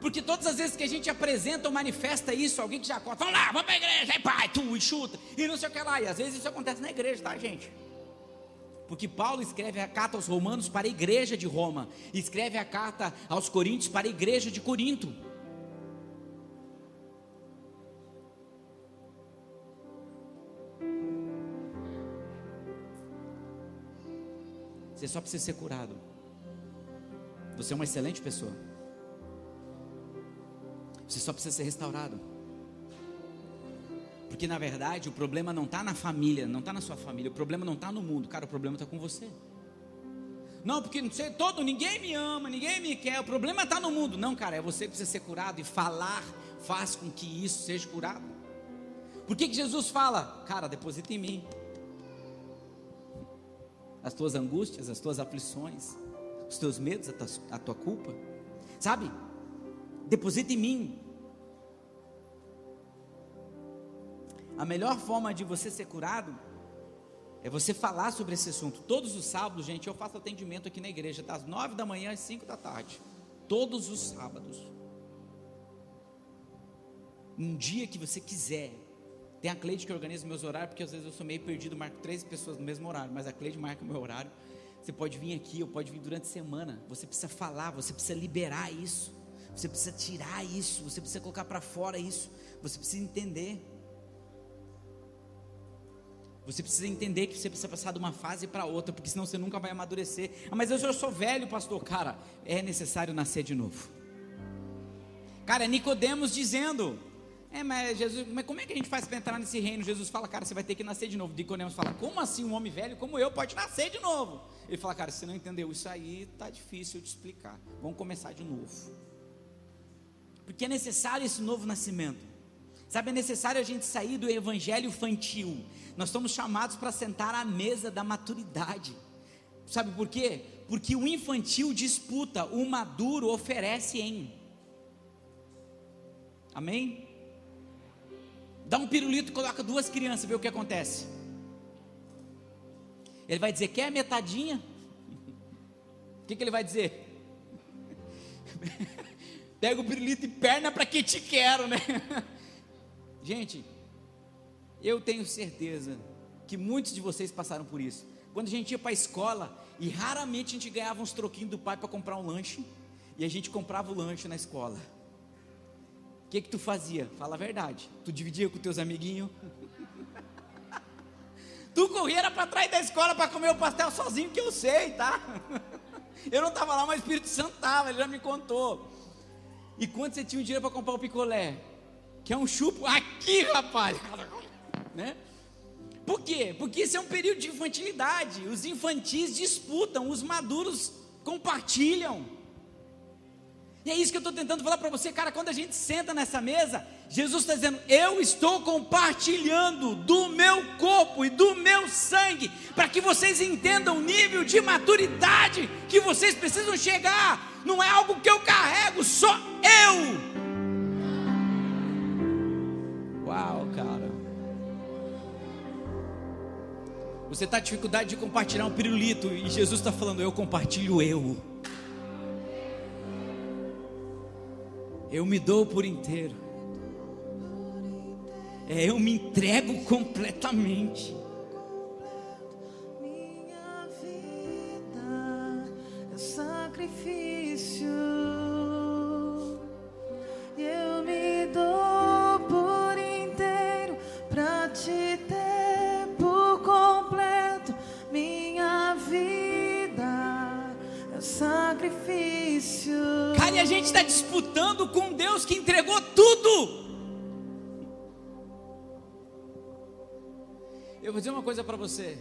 Speaker 1: Porque todas as vezes que a gente apresenta ou manifesta isso, alguém que já acorda, vamos lá, vamos para a igreja, aí pai, tu, e chuta, e não sei o que lá. E às vezes isso acontece na igreja, tá, gente? Porque Paulo escreve a carta aos Romanos para a igreja de Roma, e escreve a carta aos Coríntios para a igreja de Corinto. Você só precisa ser curado. Você é uma excelente pessoa. Você só precisa ser restaurado. Porque na verdade o problema não está na família, não está na sua família, o problema não está no mundo, cara, o problema está com você. Não, porque não sei, ninguém me ama, ninguém me quer, o problema está no mundo. Não, cara, é você que precisa ser curado, e falar faz com que isso seja curado. Por que Jesus fala? Cara, deposita em mim as tuas angústias, as tuas aflições, os teus medos, a tua culpa, sabe? Deposita em mim. A melhor forma de você ser curado é você falar sobre esse assunto. Todos os sábados, gente, eu faço atendimento aqui na igreja, das 9 da manhã às 5 da tarde, todos os sábados. Um dia que você quiser. Tem a Cleide que organiza meus horários, porque às vezes eu sou meio perdido, marco 3 pessoas no mesmo horário, mas a Cleide marca o meu horário. Você pode vir aqui, ou pode vir durante a semana. Você precisa falar, você precisa liberar isso, você precisa tirar isso, você precisa colocar para fora isso, você precisa entender. Você precisa entender que você precisa passar de uma fase para outra, porque senão você nunca vai amadurecer. Ah, mas eu já sou velho, pastor. Cara, é necessário nascer de novo. Cara, é Nicodemos dizendo: mas Jesus, mas como é que a gente faz para entrar nesse reino? Jesus fala: cara, você vai ter que nascer de novo. Nicodemos fala: como assim um homem velho como eu pode nascer de novo? Ele fala: cara, você não entendeu isso aí, tá difícil eu te explicar. Vamos começar de novo. Porque é necessário esse novo nascimento. Sabe, é necessário a gente sair do evangelho infantil. Nós somos chamados para sentar à mesa da maturidade. Sabe por quê? Porque o infantil disputa, o maduro oferece em. Amém? Dá um pirulito e coloca 2 crianças, vê o que acontece. Ele vai dizer: quer metadinha? O que ele vai dizer? Pega o pirulito e perna para que te quero, né? Gente, eu tenho certeza que muitos de vocês passaram por isso. Quando a gente ia para a escola, e raramente a gente ganhava uns troquinhos do pai para comprar um lanche, e a gente comprava o lanche na escola. O que tu fazia? Fala a verdade. Tu dividia com teus amiguinhos? Tu corria para trás da escola para comer o pastel sozinho, que eu sei, tá? Eu não estava lá, mas o Espírito Santo estava, ele já me contou. E quando você tinha um dinheiro para comprar o picolé? Que é um chupo aqui, rapaz, né? Por quê? Porque esse é um período de infantilidade. Os infantis disputam, os maduros compartilham. E é isso que eu estou tentando falar para você, cara. Quando a gente senta nessa mesa, Jesus está dizendo: eu estou compartilhando do meu corpo e do meu sangue, para que vocês entendam o nível de maturidade que vocês precisam chegar. Não é algo que eu carrego, só eu. Uau, cara. Você está com dificuldade de compartilhar um pirulito, e Jesus está falando: eu compartilho eu. Eu me dou por inteiro. Eu me entrego completamente.
Speaker 2: Minha vida é sacrifício. Eu me dou por inteiro pra te ter por completo. Minha vida é sacrifício.
Speaker 1: Cara, e a gente está disputando com Deus que entregou tudo. Eu vou dizer uma coisa para você.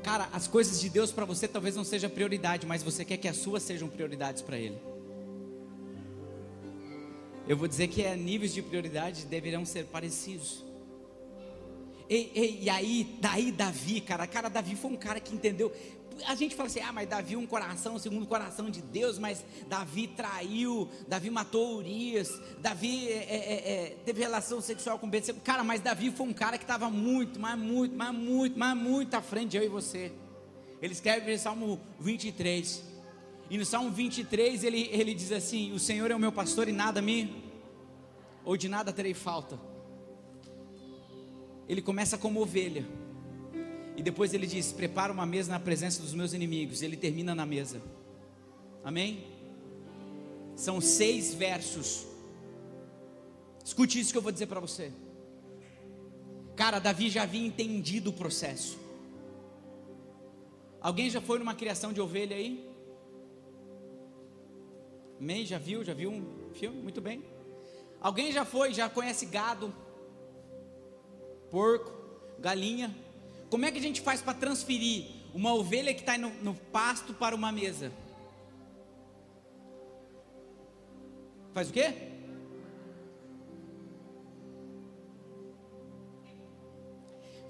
Speaker 1: Cara, as coisas de Deus para você talvez não seja prioridade, mas você quer que as suas sejam prioridades para Ele. Eu vou dizer que níveis de prioridade deverão ser parecidos. E aí, daí Davi, cara, Davi foi um cara que entendeu. A gente fala assim: mas Davi um coração segundo o coração de Deus, mas Davi traiu, Davi matou Urias, Davi teve relação sexual com Betseba. Cara, mas Davi foi um cara que estava muito à frente de eu e você. Ele escreve no Salmo 23, e no Salmo 23 ele diz assim: o Senhor é o meu pastor e nada ou de nada terei falta. Ele começa como ovelha, e depois ele diz: prepara uma mesa na presença dos meus inimigos. Ele termina na mesa. Amém? São 6 versos. Escute isso que eu vou dizer para você. Cara, Davi já havia entendido o processo. Alguém já foi numa criação de ovelha aí? Amém? Já viu um filme? Muito bem. Alguém já conhece gado, porco, galinha? Como é que a gente faz para transferir uma ovelha que está no pasto para uma mesa? Faz o quê?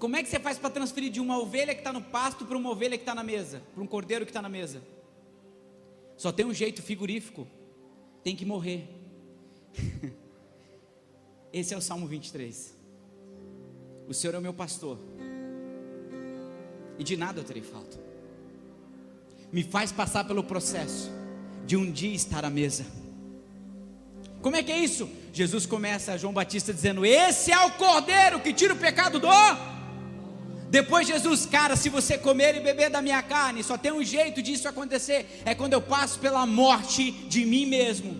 Speaker 1: Como é que você faz para transferir de uma ovelha que está no pasto para uma ovelha que está na mesa? Para um cordeiro que está na mesa? Só tem um jeito frigorífico: tem que morrer. Esse é o Salmo 23. O Senhor é o meu pastor, e de nada eu terei falta. Me faz passar pelo processo de um dia estar à mesa. Como é que é isso? Jesus começa, João Batista dizendo: esse é o cordeiro que tira o pecado do... Depois Jesus: cara, se você comer e beber da minha carne, só tem um jeito disso acontecer, é quando eu passo pela morte de mim mesmo.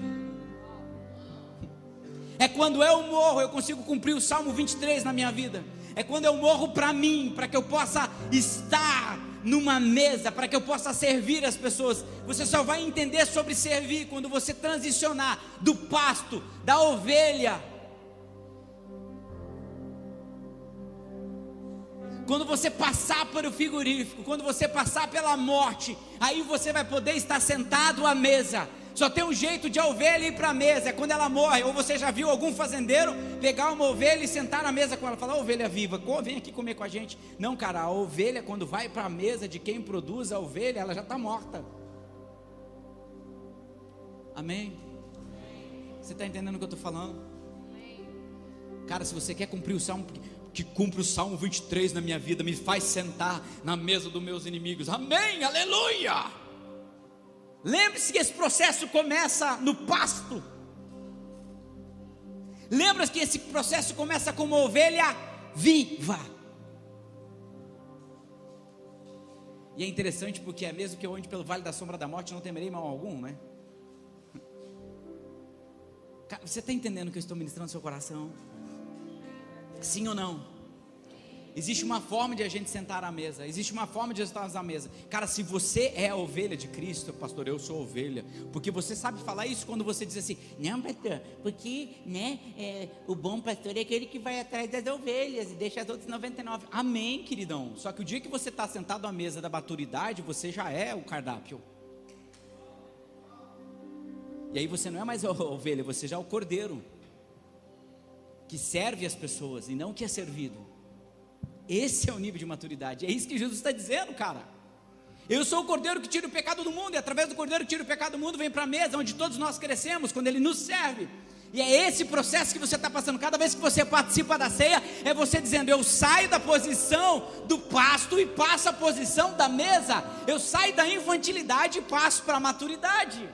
Speaker 1: É quando eu morro, eu consigo cumprir o Salmo 23 na minha vida. É quando eu morro para mim, para que eu possa estar numa mesa, para que eu possa servir as pessoas. Você só vai entender sobre servir quando você transicionar do pasto, da ovelha. Quando você passar por o frigorífico, quando você passar pela morte, aí você vai poder estar sentado à mesa. Só tem um jeito de a ovelha ir para a mesa, é quando ela morre. Ou você já viu algum fazendeiro pegar uma ovelha e sentar na mesa com ela, falar: ovelha viva, vem aqui comer com a gente. Não, cara, a ovelha, quando vai para a mesa de quem produz a ovelha, ela já está morta. Amém? Você está entendendo o que eu estou falando? Cara, se você quer cumprir o Salmo, que cumpre o Salmo 23 na minha vida, me faz sentar na mesa dos meus inimigos. Amém, aleluia. Lembre-se que esse processo começa no pasto. Lembra-se que esse processo começa com uma ovelha viva. E é interessante porque é mesmo que eu ande pelo vale da sombra da morte, não temerei mal algum, né? Cara, você está entendendo o que eu estou ministrando no seu coração? Sim ou não? Existe uma forma de a gente sentar à mesa. Existe uma forma de estar à mesa. Cara, se você é a ovelha de Cristo: pastor, eu sou ovelha. Porque você sabe falar isso quando você diz assim: não, pastor, porque o bom pastor é aquele que vai atrás das ovelhas e deixa as outras 99. Amém, queridão. Só que o dia que você está sentado à mesa da maturidade, você já é o cardápio. E aí você não é mais a ovelha, você já é o cordeiro que serve as pessoas e não que é servido. Esse é o nível de maturidade. É isso que Jesus está dizendo, cara. Eu sou o cordeiro que tira o pecado do mundo, e através do cordeiro que tira o pecado do mundo, vem para a mesa onde todos nós crescemos, quando Ele nos serve. E é esse processo que você está passando. Cada vez que você participa da ceia, é você dizendo: eu saio da posição do pasto e passo a posição da mesa. Eu saio da infantilidade e passo para a maturidade.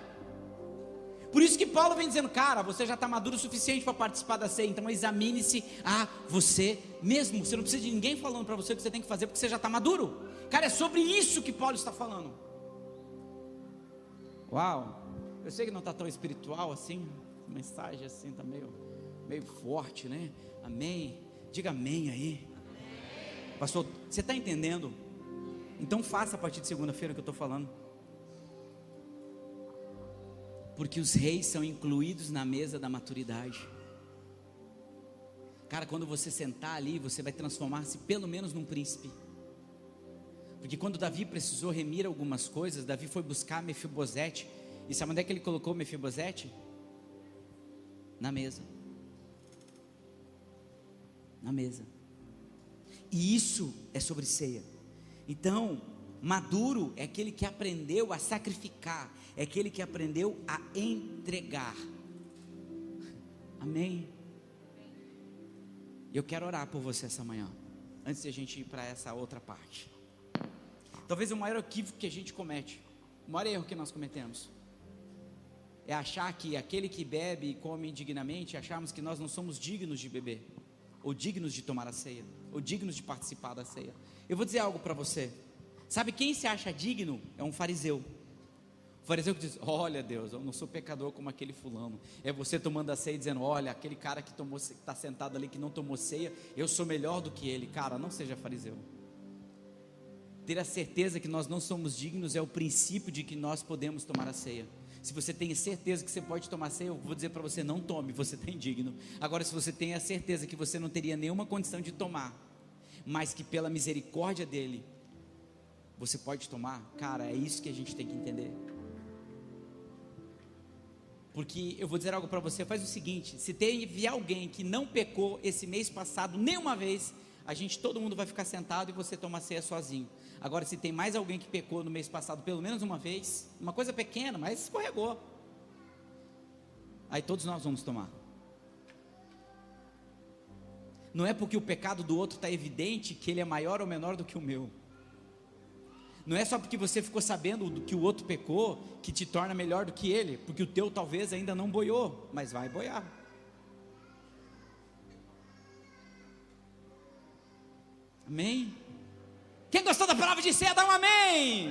Speaker 1: Por isso que Paulo vem dizendo: cara, você já está maduro o suficiente para participar da ceia, então examine-se a você mesmo. Você não precisa de ninguém falando para você o que você tem que fazer, porque você já está maduro. Cara, é sobre isso que Paulo está falando. Uau, eu sei que não está tão espiritual assim, a mensagem assim está meio forte, né? Amém, diga amém aí. Amém. Pastor, você está entendendo? Então faça a partir de segunda-feira o que eu estou falando. Porque os reis são incluídos na mesa da maturidade. Cara, quando você sentar ali, você vai transformar-se pelo menos num príncipe. Porque quando Davi precisou remir algumas coisas, Davi foi buscar Mefibosete. E sabe onde é que ele colocou Mefibosete? Na mesa. Na mesa. E isso é sobre ceia. Então, maduro é aquele que aprendeu a sacrificar, é aquele que aprendeu a entregar. Amém? Eu quero orar por você essa manhã, antes de a gente ir para essa outra parte. Talvez o maior equívoco que a gente comete, o maior erro que nós cometemos, é achar que aquele que bebe e come indignamente, acharmos que nós não somos dignos de beber, ou dignos de tomar a ceia, ou dignos de participar da ceia. Eu vou dizer algo para você. Sabe quem se acha digno? É um fariseu. O fariseu que diz: olha Deus, eu não sou pecador como aquele fulano. É você tomando a ceia e dizendo: olha, aquele cara que está sentado ali que não tomou ceia, eu sou melhor do que ele. Cara, não seja fariseu. Ter a certeza que nós não somos dignos é o princípio de que nós podemos tomar a ceia. Se você tem certeza que você pode tomar ceia, eu vou dizer para você: não tome, você está indigno. Agora, se você tem a certeza que você não teria nenhuma condição de tomar, mas que pela misericórdia dele, você pode tomar. Cara, é isso que a gente tem que entender. Porque eu vou dizer algo para você, faz o seguinte, se teve alguém que não pecou esse mês passado nenhuma vez, todo mundo vai ficar sentado e você toma a ceia sozinho. Agora, se tem mais alguém que pecou no mês passado pelo menos uma vez, uma coisa pequena, mas escorregou, aí todos nós vamos tomar. Não é porque o pecado do outro está evidente que ele é maior ou menor do que o meu. Não é só porque você ficou sabendo do que o outro pecou que te torna melhor do que ele, porque o teu talvez ainda não boiou, mas vai boiar. Amém? Quem gostou da palavra de ceia, dá um amém.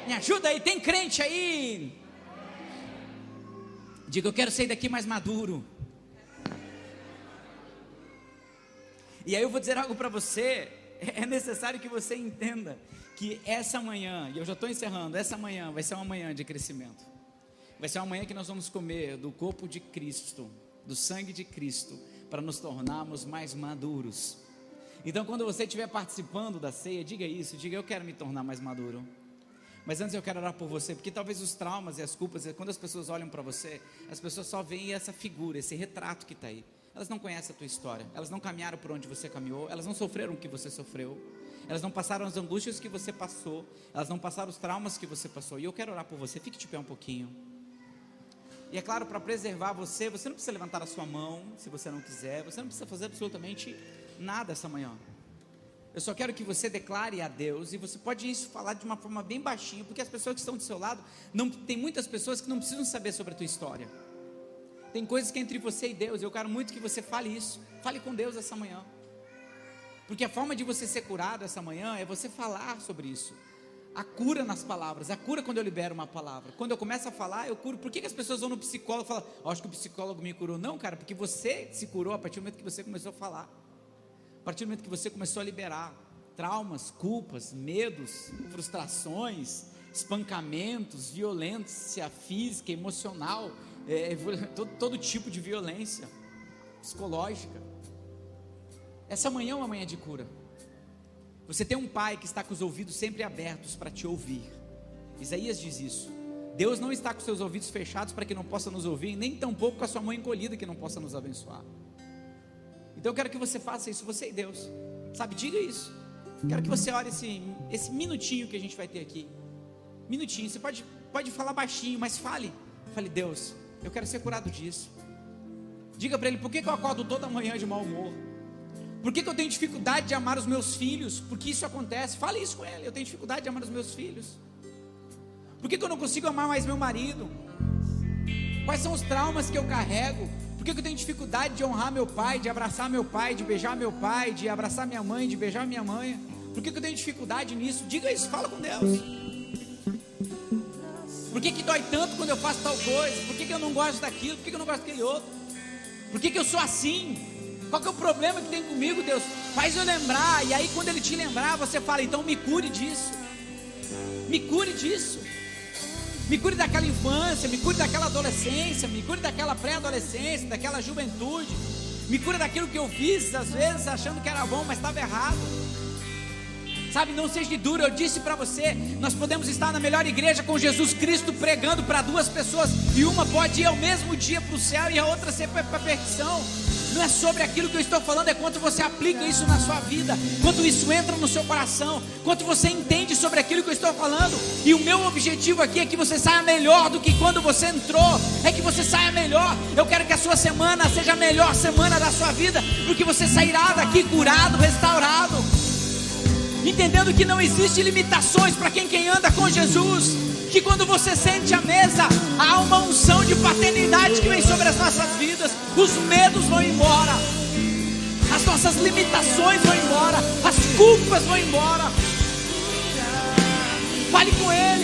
Speaker 1: Me ajuda aí, tem crente aí? Diga, eu quero sair daqui mais maduro. E aí eu vou dizer algo para você, é necessário que você entenda que essa manhã, e eu já estou encerrando, essa manhã vai ser uma manhã de crescimento. Vai ser uma manhã que nós vamos comer do corpo de Cristo, do sangue de Cristo, para nos tornarmos mais maduros. Então quando você estiver participando da ceia, diga isso, diga, eu quero me tornar mais maduro. Mas antes eu quero orar por você, porque talvez os traumas e as culpas, quando as pessoas olham para você, as pessoas só veem essa figura, esse retrato que está aí. Elas não conhecem a tua história, elas não caminharam por onde você caminhou, elas não sofreram o que você sofreu, elas não passaram as angústias que você passou, elas não passaram os traumas que você passou. E eu quero orar por você, fique de pé um pouquinho. E é claro, para preservar você, você não precisa levantar a sua mão, se você não quiser, você não precisa fazer absolutamente nada essa manhã. Eu só quero que você declare a Deus, e você pode isso falar de uma forma bem baixinho, porque as pessoas que estão do seu lado, tem muitas pessoas que não precisam saber sobre a tua história. Tem coisas que é entre você e Deus. Eu quero muito que você fale isso. Fale com Deus essa manhã. Porque a forma de você ser curado essa manhã é você falar sobre isso. A cura nas palavras. A cura quando eu libero uma palavra. Quando eu começo a falar, eu curo. Por que as pessoas vão no psicólogo e falam, acho que o psicólogo me curou? Não, cara, porque você se curou a partir do momento que você começou a falar. A partir do momento que você começou a liberar traumas, culpas, medos, frustrações, espancamentos, violência física, emocional, todo tipo de violência psicológica. Essa manhã é uma manhã de cura. Você tem um pai que está com os ouvidos sempre abertos para te ouvir. Isaías diz isso. Deus não está com seus ouvidos fechados para que não possa nos ouvir, nem tampouco com a sua mão encolhida que não possa nos abençoar. Então eu quero que você faça isso, você e Deus, sabe, diga isso. Quero que você ore esse minutinho que a gente vai ter aqui. Minutinho, você pode falar baixinho, mas fale, Deus, eu quero ser curado disso. Diga para Ele, por que eu acordo toda manhã de mau humor? Por que eu tenho dificuldade de amar os meus filhos? Porque isso acontece. Fale isso com Ele, eu tenho dificuldade de amar os meus filhos. Por que eu não consigo amar mais meu marido? Quais são os traumas que eu carrego? Por que eu tenho dificuldade de honrar meu pai, de abraçar meu pai, de beijar meu pai, de abraçar minha mãe, de beijar minha mãe? Por que eu tenho dificuldade nisso? Diga isso, fala com Deus. Por que dói tanto quando eu faço tal coisa? Por que eu não gosto daquilo? Por que eu não gosto daquele outro? Por que eu sou assim? Qual que é o problema que tem comigo, Deus? Faz eu lembrar, e aí quando Ele te lembrar, você fala, então me cure disso. Me cure disso. Me cure daquela infância, me cure daquela adolescência, me cure daquela pré-adolescência, daquela juventude. Me cure daquilo que eu fiz, às vezes achando que era bom, mas estava errado. Sabe, não seja duro, eu disse para você, nós podemos estar na melhor igreja com Jesus Cristo pregando para duas pessoas, e uma pode ir ao mesmo dia para o céu e a outra ser para a perdição. Não é sobre aquilo que eu estou falando, é quanto você aplica isso na sua vida, quanto isso entra no seu coração, quanto você entende sobre aquilo que eu estou falando. E o meu objetivo aqui é que você saia melhor do que quando você entrou, é que você saia melhor. Eu quero que a sua semana seja a melhor semana da sua vida, porque você sairá daqui curado, restaurado, entendendo que não existe limitações para quem anda com Jesus, que quando você sente a mesa, há uma unção de paternidade que vem sobre as nossas vidas, os medos vão embora, as nossas limitações vão embora, as culpas vão embora. Fale com Ele.